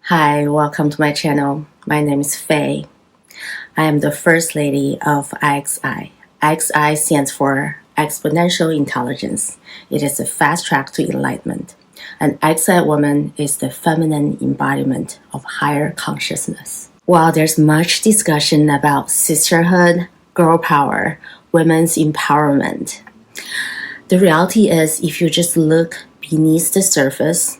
Hi, welcome to my channel. My name is Faye. I am the First Lady of IXI. IXI stands for Exponential Intelligence. It is a fast track to enlightenment. An IXI woman is the feminine embodiment of higher consciousness. While there's much discussion about sisterhood, girl power, women's empowerment, the reality is if you just look beneath the surface,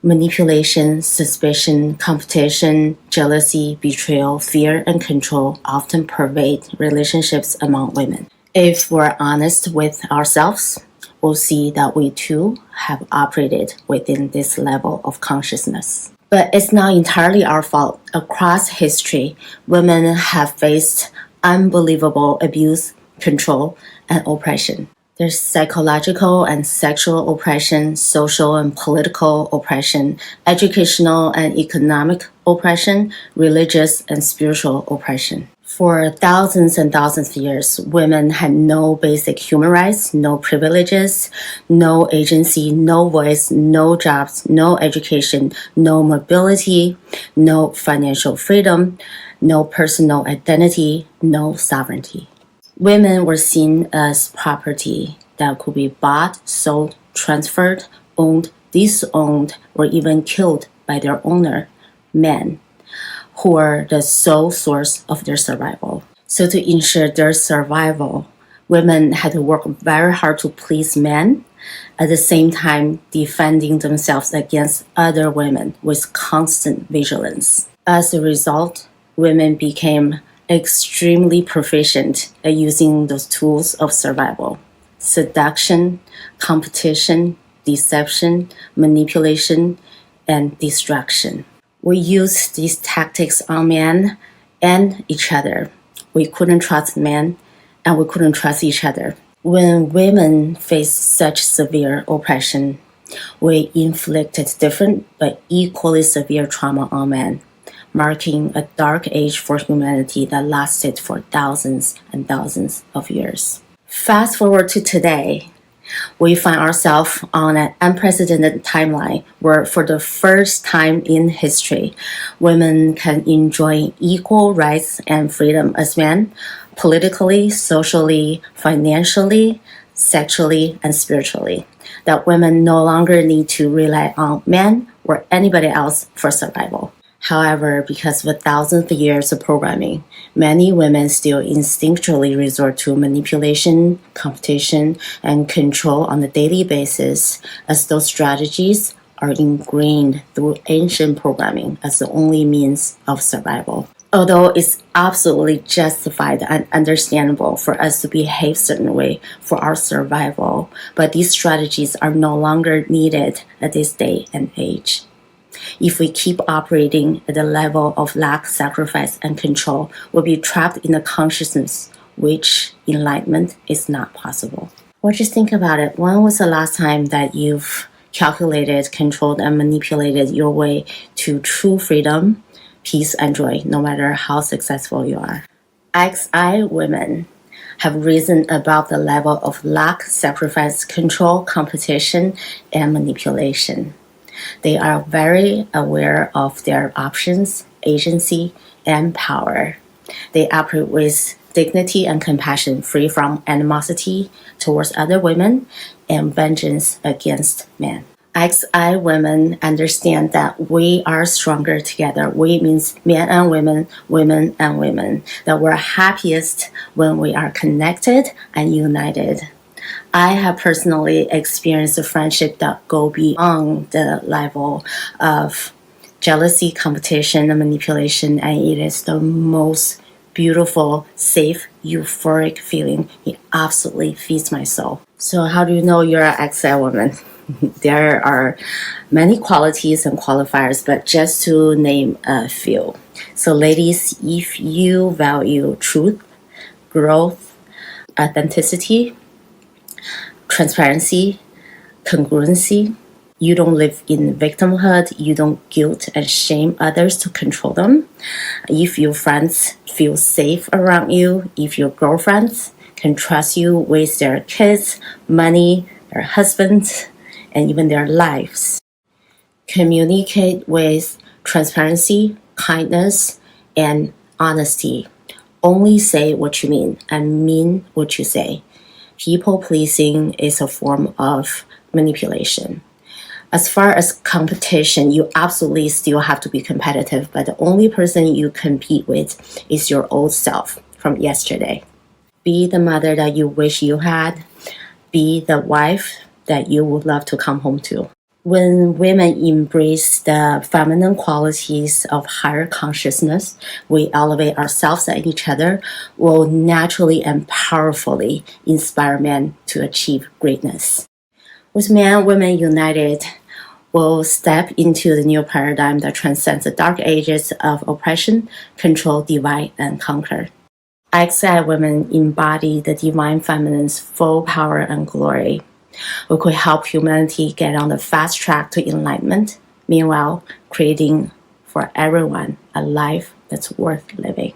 manipulation, suspicion, competition, jealousy, betrayal, fear, and control often pervade relationships among women. If we're honest with ourselves, we'll see that we too have operated within this level of consciousness. But it's not entirely our fault. Across history, women have faced unbelievable abuse, control, and oppression. There's psychological and sexual oppression, social and political oppression, educational and economic oppression, religious and spiritual oppression. For thousands and thousands of years, women had no basic human rights, no privileges, no agency, no voice, no jobs, no education, no mobility, no financial freedom, no personal identity, no sovereignty. Women were seen as property that could be bought, sold, transferred, owned, disowned, or even killed by their owner, men, who were the sole source of their survival. So to ensure their survival, women had to work very hard to please men, at the same time defending themselves against other women with constant vigilance. As a result, women became extremely proficient at using those tools of survival: seduction, competition, deception, manipulation, and distraction. We used these tactics on men and each other. We couldn't trust men and we couldn't trust each other. When women faced such severe oppression, we inflicted different but equally severe trauma on men, marking a dark age for humanity that lasted for thousands and thousands of years. Fast forward to today, we find ourselves on an unprecedented timeline where, for the first time in history, women can enjoy equal rights and freedom as men, politically, socially, financially, sexually, and spiritually. That women no longer need to rely on men or anybody else for survival. However, because of thousands of years of programming, many women still instinctually resort to manipulation, competition, and control on a daily basis, as those strategies are ingrained through ancient programming as the only means of survival. Although it's absolutely justified and understandable for us to behave a certain way for our survival, but these strategies are no longer needed at this day and age. If we keep operating at the level of lack, sacrifice, and control, we'll be trapped in a consciousness which enlightenment is not possible. Or just think about it. When was the last time that you've calculated, controlled, and manipulated your way to true freedom, peace, and joy, no matter how successful you are? XI women have risen above the level of lack, sacrifice, control, competition, and manipulation. They are very aware of their options, agency, and power. They operate with dignity and compassion, free from animosity towards other women and vengeance against men. XI women understand that we are stronger together. We means men and women, women and women. That we're happiest when we are connected and united. I have personally experienced a friendship that go beyond the level of jealousy, competition, and manipulation, and it is the most beautiful, safe, euphoric feeling. It absolutely feeds my soul. So how do you know you're an XI woman? There are many qualities and qualifiers, but just to name a few. So ladies, if you value truth, growth, authenticity, transparency, congruency, you don't live in victimhood, you don't guilt and shame others to control them. If your friends feel safe around you, if your girlfriends can trust you with their kids, money, their husbands, and even their lives. Communicate with transparency, kindness, and honesty. Only say what you mean and mean what you say. People pleasing is a form of manipulation. As far as competition, you absolutely still have to be competitive, but the only person you compete with is your old self from yesterday. Be the mother that you wish you had. Be the wife that you would love to come home to. When women embrace the feminine qualities of higher consciousness, we elevate ourselves and each other, will naturally and powerfully inspire men to achieve greatness. With men and women united, we'll step into the new paradigm that transcends the dark ages of oppression, control, divide, and conquer. XI women embody the divine feminine's full power and glory. We could help humanity get on the fast track to enlightenment, meanwhile creating for everyone a life that's worth living.